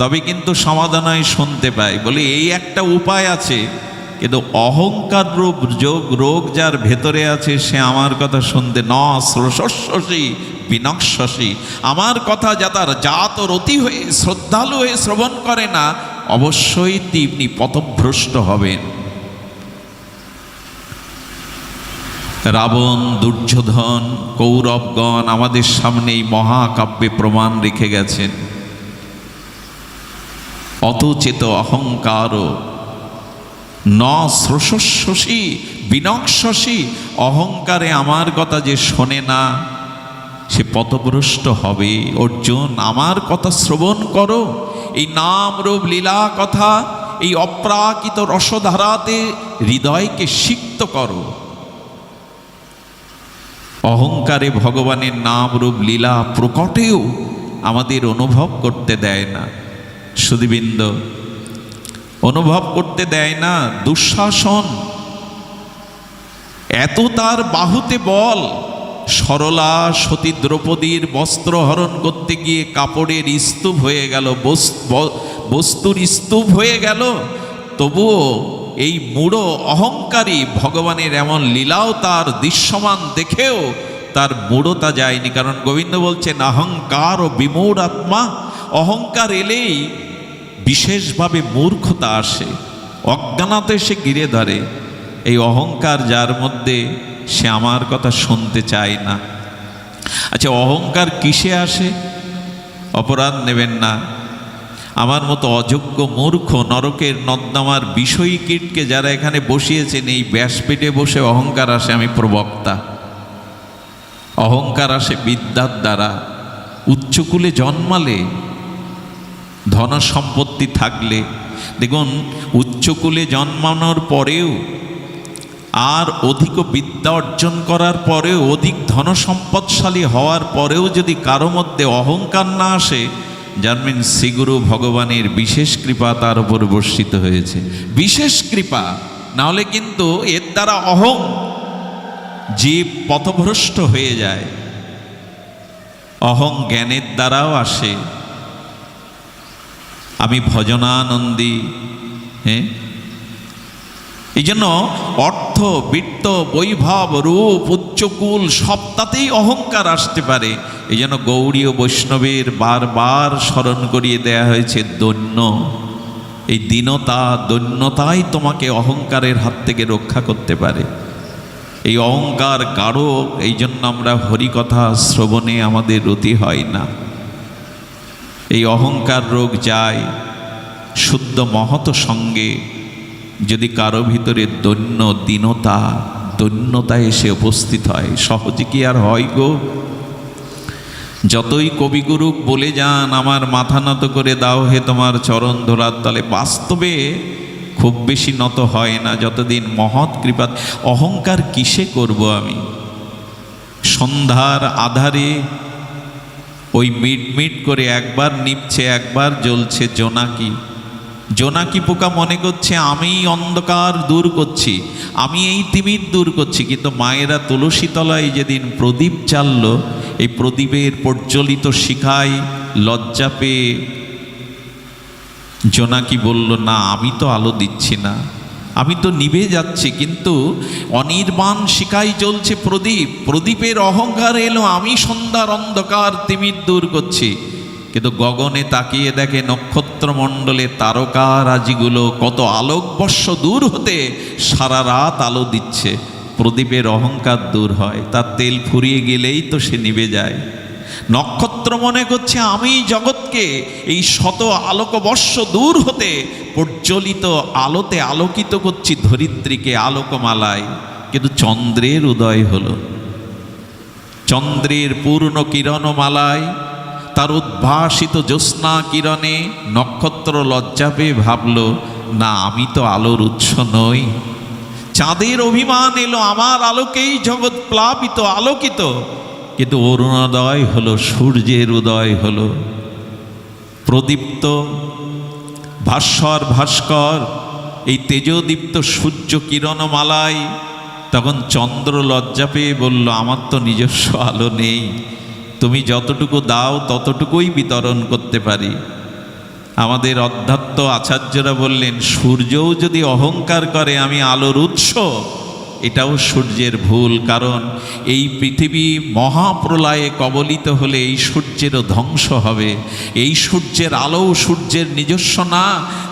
তবে কিন্তু সমাধান হয়, শুনতে পায়। বলে এই একটা উপায় আছে। কিন্তু অহংকার রূপ রোগ যার ভেতরে আছে, সে আমার কথা শুনতে ন শ্রোষী বিনশ্বসী। আমার কথা যাতার জাত রতি হয়ে শ্রদ্ধালু হয়ে শ্রবণ করে না, অবশ্যই তিনি পথভ্রষ্ট হবেন। রাবণ, দুর্যোধন, কৌরবগণ আমাদের সামনে এই মহাকাব্যে প্রমাণ রেখে গেছেন। অতচেত অহংকার ন শ্রোষী বিনশ্বসী, অহংকারে আমার কথা যে শোনে না সে পথভ্রষ্ট হবে। অর্জুন, আমার কথা শ্রবণ করো, এই নাম রূপ লীলা কথা, এই অপ্রাকৃত রসধারাতে হৃদয়কে সিক্ত করো। অহংকারে ভগবানের নাম রূপ লীলা প্রকটেও আমাদের অনুভব করতে দেয় না। সুধীবৃন্দ, অনুভব করতে দেয় না। দুঃশাসন এত তার বাহুতে বল, সরলা সতী দ্রৌপদীর বস্ত্র হরণ করতে গিয়ে কাপড়ের স্তূপ হয়ে গেল, বস্তুর স্তূপ হয়ে গেল, তবুও এই মূঢ় অহংকারী ভগবানের এমন লীলাও তার দৃশ্যমান দেখেও তার মূঢ়তা যায়নি। কারণ গোবিন্দ বলছেন অহংকার ও বিমূঢ় আত্মা, অহংকার এলেই বিশেষভাবে মূর্খতা আসে, অজ্ঞানতা এসে ঘিরে ধরে। এই অহংকার যার মধ্যে, সে আমার কথা শুনতে চায় না। আচ্ছা, অহংকার কিসে আসে? অপরাধ নেবেন না, আমার মতো অযোগ্য মূর্খ নরকের নর্দমার বিষয়ী কীটকে যারা এখানে বসিয়েছেন, এই ব্যাসপীঠে বসে অহংকার আসে। আমি প্রবক্তা। অহংকার আসে বিদ্যার দ্বারা। উচ্চকুলে জন্মালে, ধন সম্পত্তি থাকলে, দেখুন উচ্চকুলে জন্মানোর পরেও আর অধিক বিদ্যা অর্জন করার পরেও, অধিক ধন সম্পদশালী হওয়ার পরেও যদি কারো মধ্যে অহংকার না আসে, জানবেন শ্রীগুরু ভগবানের বিশেষ কৃপা তার উপর বর্ষিত হয়েছে। বিশেষ কৃপা, নাহলে কিন্তু এর দ্বারা অহং জীব পথভ্রষ্ট হয়ে যায়। অহং জ্ঞানের দ্বারাও আসে। আমি ভজনানন্দী, হ্যাঁ, এই জন্য অর্থ, বৃত্ত, বৈভব, রূপ, উচ্চকুল সবটাতেই অহংকার আসতে পারে। এই জন্য গৌড়ীয় বৈষ্ণবের বারবার স্মরণ করিয়ে দেয়া হয়েছে দৈন্য। এই দীনতা, দৈন্যতাই তোমাকে অহংকারের হাত থেকে রক্ষা করতে পারে। এই অহংকার গাঢ়, এই জন্য আমরা হরিকথা শ্রবণে আমাদের রতি হয় না। এই অহংকার রোগ যায় শুদ্ধ মহৎ সঙ্গে। যদি কারো ভিতরে দৈন্য, দৈন্যতা এসে উপস্থিত হয়, সহজে কি আর হয় গো? যতই কবিগুরু বলে যান আমার মাথা নত করে দাও হে তোমার চরণ ধরার তলে, বাস্তবে খুব বেশি নত হয় না যতদিন মহৎ কৃপা। অহংকার কিসে করব আমি? সন্ধ্যার আধারে ওই মিট করে একবার নিভছে একবার জ্বলছে জোনাকি পোকা মনে করছে আমি অন্ধকার দূর করছি, আমি এই তিমির দূর করছি। কিন্তু মায়েরা তুলসী তলায় যেদিন প্রদীপ জ্বালল, এই প্রদীপের প্রজ্বলিত শিখায় লজ্জা পেয়ে জোনাকি বলল, না আমি তো আলো দিচ্ছি না, আমি তো নিভে যাচ্ছি, কিন্তু অনির্বাণ শিখায় জ্বলছে প্রদীপের অহংকার এলো আমি সন্ধ্যার অন্ধকার তিমির দূর করছি। কিন্তু গগনে তাকিয়ে দেখে নক্ষত্রমণ্ডলে তারকারাজিগুলো কত আলোকবর্ষ দূর হতে সারা রাত আলো দিচ্ছে। প্রদীপের অহংকার দূর হয়, তার তেল ফুরিয়ে গেলেই তো সে নিভে যায়। নক্ষত্র মনে করছে আমি জগৎকে এই শত আলোকবর্ষ দূর হতে প্রজ্বলিত আলোতে আলোকিত করছি ধরিত্রীকে আলোকমালায়। কিন্তু চন্দ্রের উদয় হলো, চন্দ্রের পূর্ণ কিরণমালায় তার উদ্ভাসিত জ্যোৎস্না কিরণে নক্ষত্র লজ্জা পেয়ে ভাবল, না আমি তো আলোর উৎস নই। চাঁদের অভিমান এলো আমার আলোকেই জগৎ প্লাবিত আলোকিত। কিন্তু অরুণোদয় হলো, সূর্যের উদয় হলো, প্রদীপ্ত ভাস্কর এই তেজদীপ্ত সূর্য কিরণমালায়। তখন চন্দ্র লজ্জা পেয়ে বলল, আমার তো নিজস্ব আলো নেই, তুমি যতটুকু দাও ততটুকুই বিতরণ করতে পারি। আমাদের অধ্যাত্ম আচার্যরা বললেন, সূর্যও যদি অহংকার করে আমি আলোর উৎস, এটাও সূর্যের ভুল। কারণ এই পৃথিবী মহাপ্রলয়ে কবলিত হলে এই সূর্যেরও ধ্বংস হবে। এই সূর্যের আলো সূর্যের নিজস্ব না,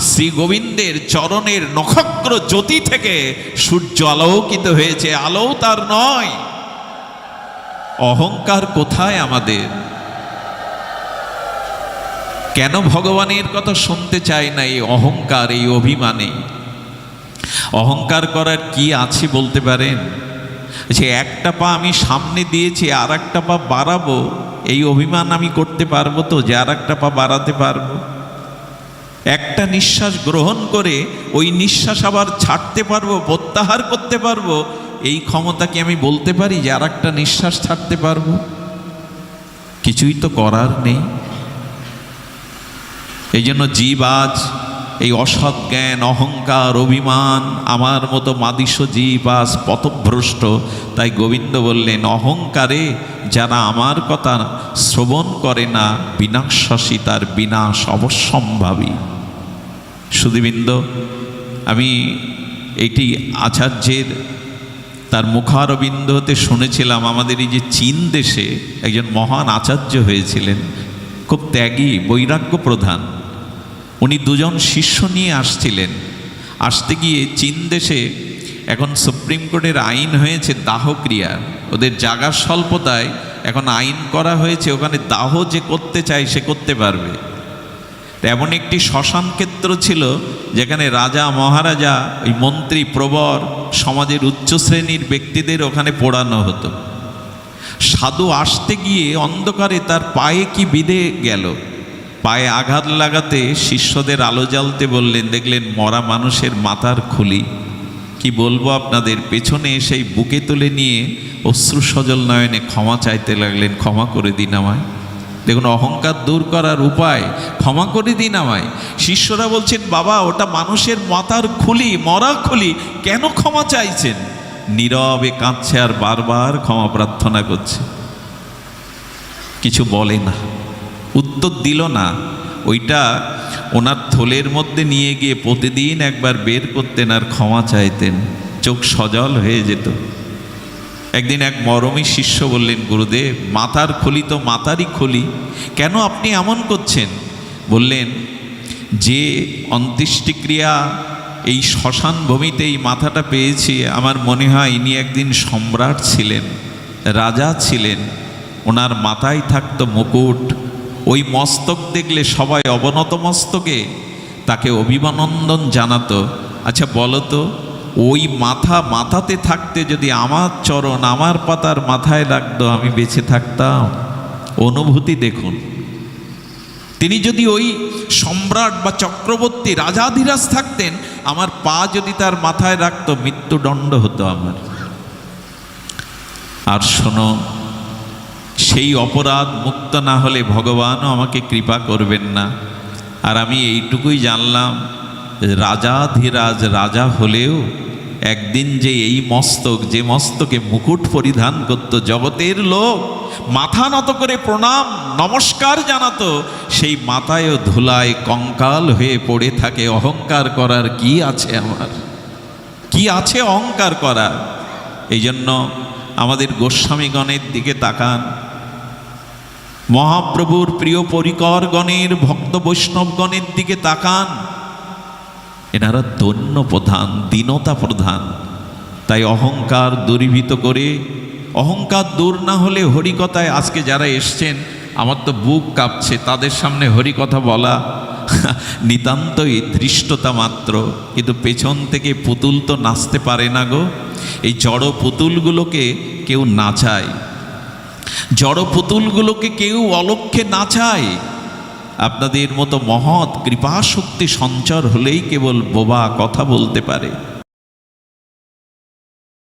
শ্রী গোবিন্দের চরণের নক্ষত্র জ্যোতি থেকে সূর্য আলোকিত হয়েছে, আলো তার নয়। অহংকার কোথায় আমাদের? কেন ভগবানের কথা শুনতে চাই না? এই অহংকার, এই অভিমানে। অহংকার করার কি আছে বলতে পারেন? যে একটা পা আমি সামনে দিয়েছি, আর একটা পা বাড়াবো, এই অভিমান আমি করতে পারবো তো যে আর একটা পা বাড়াতে পারবো? একটা নিঃশ্বাস গ্রহণ করে ওই নিঃশ্বাস আবার ছাড়তে পারবো, প্রত্যাহার করতে পারবো, এই ক্ষমতা কি আমি বলতে পারি যে আর একটা নিঃশ্বাস ছাড়তে পারবো? কিছুই তো করার নেই। এই জন্য জীব আজ এই অসৎ জ্ঞান, অহংকার, অভিমান, আমার মতো মাদিস জীব আজ পথভ্রষ্ট। তাই গোবিন্দ বললেন, অহংকারে যারা আমার কথা শ্রবণ করে না, বিনাশাসী, তার বিনাশ অবশ্যম্ভাবী। সুধীবৃন্দ, আমি এটি আচার্যের তার মুখারবিন্দ হতে শুনেছিলাম। আমাদের এই যে চীন দেশে একজন মহান আচার্য হয়েছিলেন, খুব ত্যাগী, বৈরাগ্য প্রধান। উনি দুজন শিষ্য নিয়ে আসছিলেন। আসতে গিয়ে চীন দেশে এখন সুপ্রিম কোর্টের আইন হয়েছে দাহক্রিয়া। ওদের জায়গার স্বল্পতায় এখন আইন করা হয়েছে, ওখানে দাহ যে করতে চায় সে করতে পারবে। এমন একটি শ্মশান ক্ষেত্র ছিল যেখানে রাজা মহারাজা, ওই মন্ত্রী, প্রবর, সমাজের উচ্চ শ্রেণীর ব্যক্তিদের ওখানে পোড়ানো হতো। সাধু আসতে গিয়ে অন্ধকারে তার পায়ে কি বিঁধে গেল, পায়ে আঘাত লাগাতে শিষ্যদের আলো জ্বালতে বললেন, দেখলেন মরা মানুষের মাথার খুলি। কি বলবো আপনাদের, পেছনে এসে বুকে তুলে নিয়ে অশ্রু সজল নয়নে ক্ষমা চাইতে লাগলেন, ক্ষমা করে দিন আমায়। দেখুন অহংকার দূর করার উপায়, ক্ষমা করে দিন আমায়। শিষ্যরা বলছেন, বাবা ওটা মানুষের মাথার খুলি, মরা খুলি, কেন ক্ষমা চাইছেন? নীরবে কাঁদছে আর বারবার ক্ষমা প্রার্থনা করছে, কিছু বলে না, উত্তর দিল না। ওইটা ওনার থলের মধ্যে নিয়ে গিয়ে প্রতিদিন একবার বের করতেন আর ক্ষমা চাইতেন, চোখ সজল হয়ে যেত। একদিন এক মরমী শিষ্য বললেন, গুরুদেব মাথার খুলি তো মাথারই খুলি, কেন আপনি এমন করছেন? বললেন, যে অন্ত্যেষ্টিক্রিয়া এই শ্মশান ভূমিতে এই মাথাটা পেয়েছি, আমার মনে হয় ইনি একদিন সম্রাট ছিলেন, রাজা ছিলেন। ওনার মাথায় থাকতো মুকুট, ওই মস্তক দেখলে সবাই অবনত মস্তকে তাকে অভিনন্দন জানাতো। আচ্ছা বলো তো, ওই মাথাতে থাকতে যদি আমার চরণ আমার পাতার মাথায় লাগতো, আমি বেঁচে থাকতাম? অনুভূতি দেখুন। তিনি যদি ওই সম্রাট বা চক্রবর্তী রাজাধিরাজ থাকতেন, আমার পা যদি তার মাথায় রাখতো, মৃত্যুদণ্ড হতো আমার। আর শোনো, সেই অপরাধ মুক্ত না হলে ভগবানও আমাকে কৃপা করবেন না। আর আমি এইটুকুই জানলাম, রাজাধিরাজ রাজা হলেও একদিন যে এই মস্তক, যে মস্তকে মুকুট পরিধান করত, জগতের লোক মাথা নত করে প্রণাম নমস্কার জানাতো, সেই মাথায়ও ধুলায় কঙ্কাল হয়ে পড়ে থাকে। অহংকার করার কি আছে আমার? কি আছে অহংকার করার? এই জন্য আমাদের গোস্বামীগণের দিকে তাকান, মহাপ্রভুর প্রিয় পরিকরগণের, ভক্ত বৈষ্ণবগণের দিকে তাকান। এনারা দৈন্য প্রধান, দীনতা প্রধান। তাই অহংকার দূরীভূত করে, অহংকার দূর না হলে হরিকথায় আজকে যারা এসছেন, আমার তো বুক কাঁপছে তাদের সামনে হরিকথা বলা নিতান্তই ধৃষ্টতা মাত্র। কিন্তু পেছন থেকে পুতুল তো নাচতে পারে না গো। এই জড় পুতুলগুলোকে কেউ নাচায়, জড় পুতুলগুলোকে কেউ অলক্ষ্যে নাচায়। আপনাদের মতো মহৎ কৃপাশক্তি সঞ্চার হলেই কেবল বোবা কথা বলতে পারে।